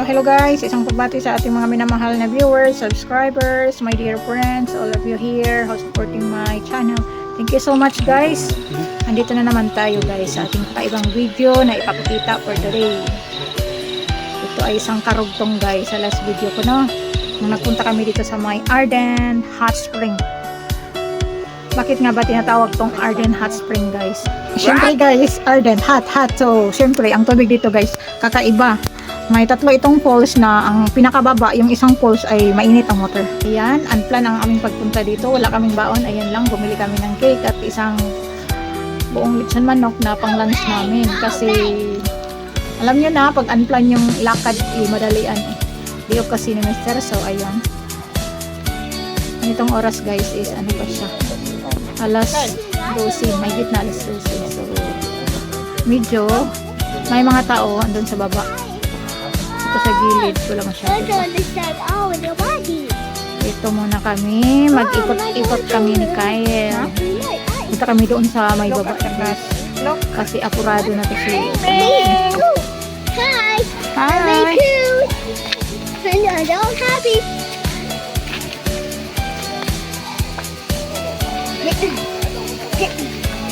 Hello guys, isang pagbati sa ating mga minamahal na viewers, subscribers, my dear friends, all of you here who supporting my channel. Thank you so much guys. Andito na naman tayo guys sa ating kaibang video na ipapakita for today. Ito ay isang karugtong guys sa last video ko, no? Nung nagpunta kami dito sa may Arden Hot Spring. Bakit nga ba tinatawag tong Arden Hot Spring guys? Siyempre guys, Arden hot. So siyempre ang tubig dito guys kakaiba. May tatlo itong falls na ang pinakababa, yung isang falls ay mainit ang water. Ayan, unplanned ang aming pagpunta dito. Wala kaming baon. Ayan lang, bumili kami ng cake at isang buong lechon manok na pang lunch namin. Kasi, alam nyo na, pag unplanned yung lakad, madalian eh. Diyo kasi ni Mr. So, ayan. Itong oras guys is, ano pa siya? Alas 12, may gitna alas 12. So, medyo, may mga tao andun sa baba. Ito sa gilid, wala masyado. Ito muna kami, mag-ikot-ikot kami ni Kyle. Punta kami doon sa may baba kasi apurado na to siya. Hi! Hi! I'm happy!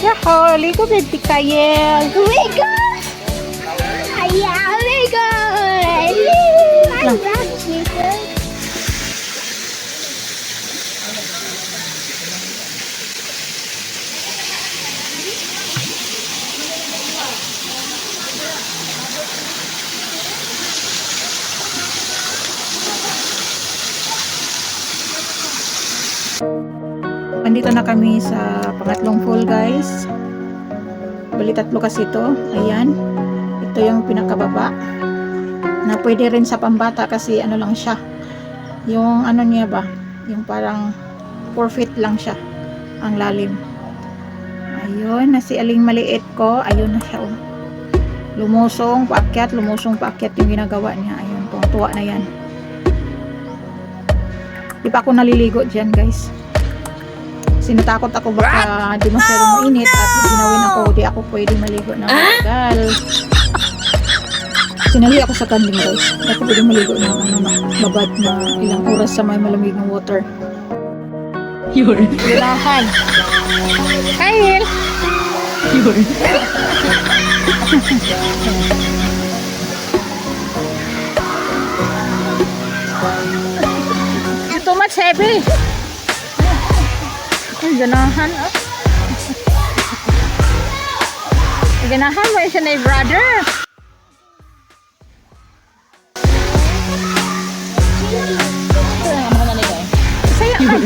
Yaho! Ligo baby Kyle! Wake up! Yeah, wake up! I love chicken. Andito na kami sa pangatlong fall guys. Bali tatlo kasi ito. Ayan. Ito yung pinakababa. Na pwede rin sa pambata kasi ano lang siya. Yung ano niya ba? Yung parang 4 feet lang siya. Ang lalim. Ayun. Na si aling maliit ko. Ayun na siya. Oh. Lumusong paakyat yung ginagawa niya. Ayun. Tuwa na yan. Di pa ako naliligo dyan guys. Sinatakot ako baka di masyadong mainit at ginawin ako, di ako pwede maligo na matagal. Sinali ako sa kanding guys. Di ako pwede maligo na babad na ilang oras sa may malamig ng water. Yun. Gulahan. Kyle! Yun. It's too much heavy. Ay, ganahan, oh. Ganahan mo siya na brother. Saya kan?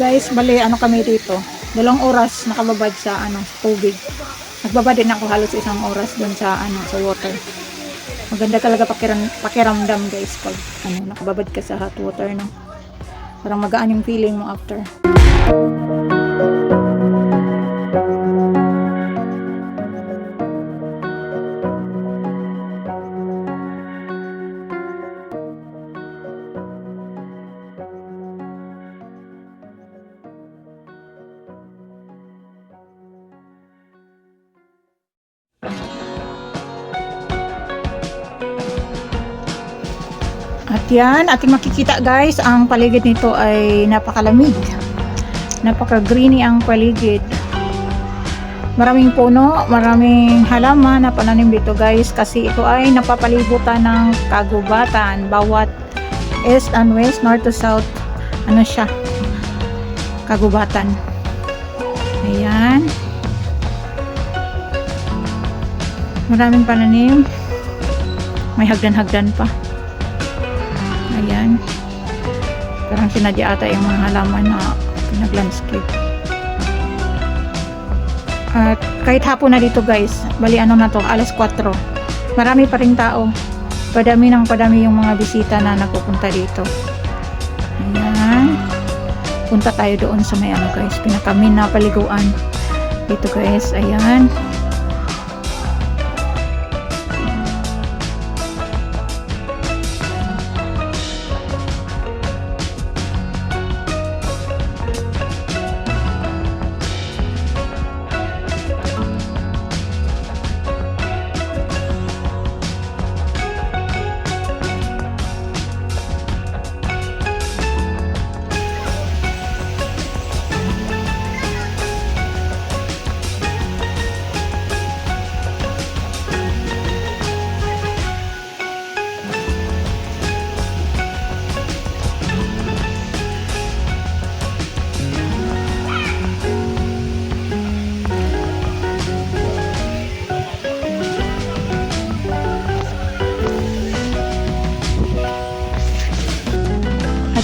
Guys, bali ano kami dito. 2 oras nakababad sa tubig. Nagbabad din ako halos 1 oras dun sa sa water. Maganda talaga pakiramdam guys pag nakababad ka sa hot water, no. Parang magaan yung feeling mo after. At yan, ating makikita guys, ang paligid nito ay napakalamig. Napaka-greeny ang paligid. Maraming puno, maraming halaman na pananim dito guys kasi ito ay napapalibutan ng kagubatan. Bawat east and west, north to south, ano siya, kagubatan. Ayan. Maraming pananim. May hagdan-hagdan pa. Ayan. Parang sinadya ata yung mga halaman na pinag-landscape. At kahit hapon na dito guys, bali ano na to, alas 4. Marami pa rin tao. Padami ng padami yung mga bisita na nagpupunta dito. Ayan. Punta tayo doon sa may ano guys, pinakamin na paliguan. Dito guys, ayan.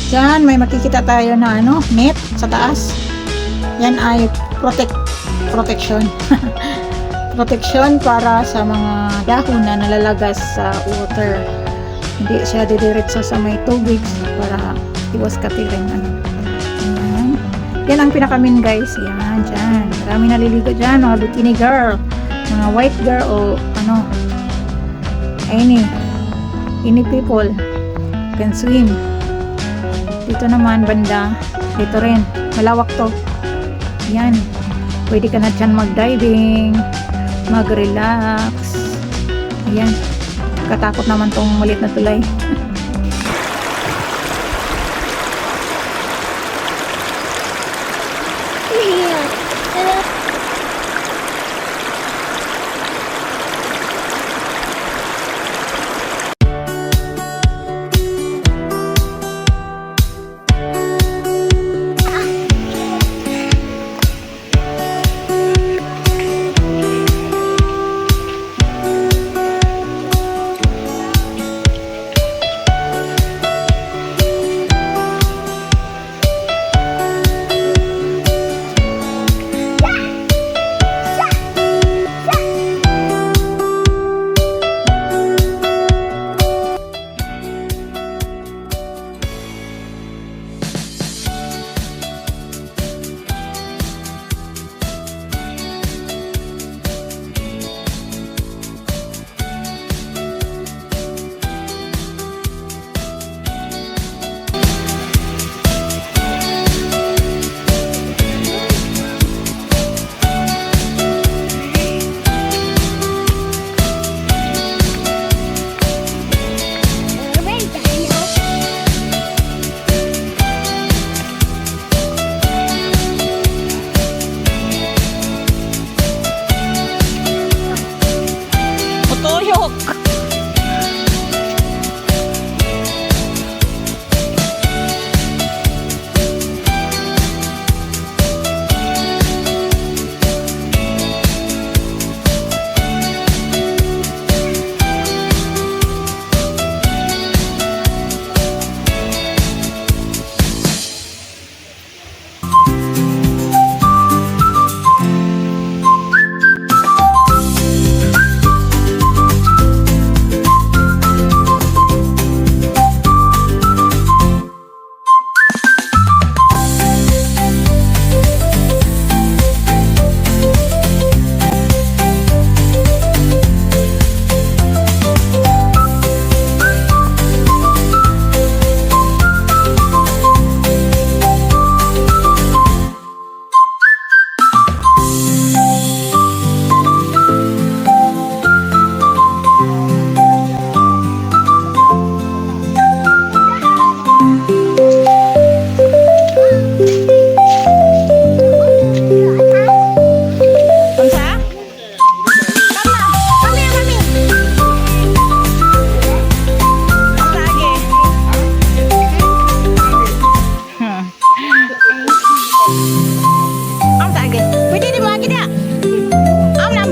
Yan, may makikita tayo na ano, net sa taas. Yan ay protection. Protection para sa mga dahon na nalalagas sa water. Hindi siya didiretso sa may tubig para iwas katirin. Ano. Yan. Yan ang pinakamin guys. Yan, dyan. Marami naliligo dyan. Mga bikini girl. Mga white girl o ano. Any people can swim. Dito naman banda, dito rin, malawak to. Yan, pwede ka na dyan mag-diving, mag-relax. Ayan, katakot naman tong maliit na tulay.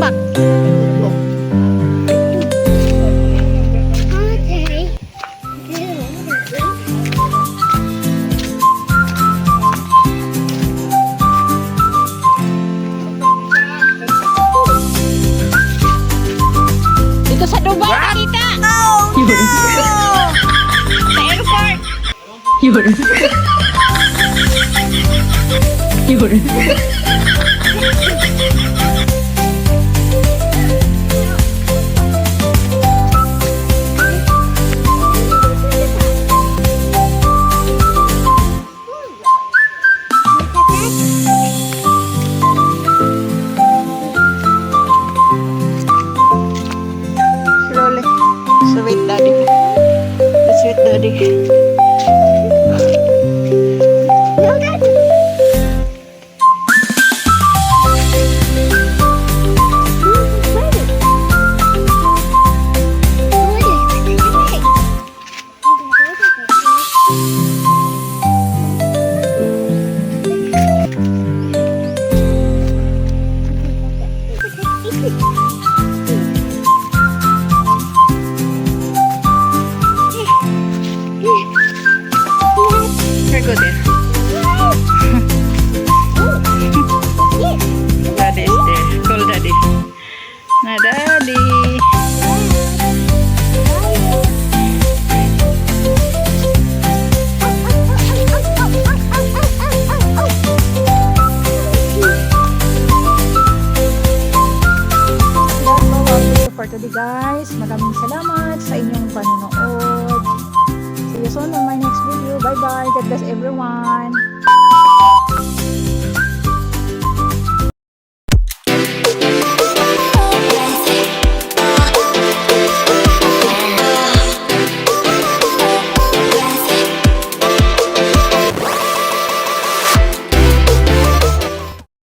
stomach. Okay. Dito sa Dubai, nakita. Sa airport. Slowly. Sweet daddy. The sweet daddy. No, that's Very good there. Daddy is there. Call daddy. Na daddy. For today guys, maraming salamat sa inyong panonood. See you soon on my next video. Bye bye. God bless everyone.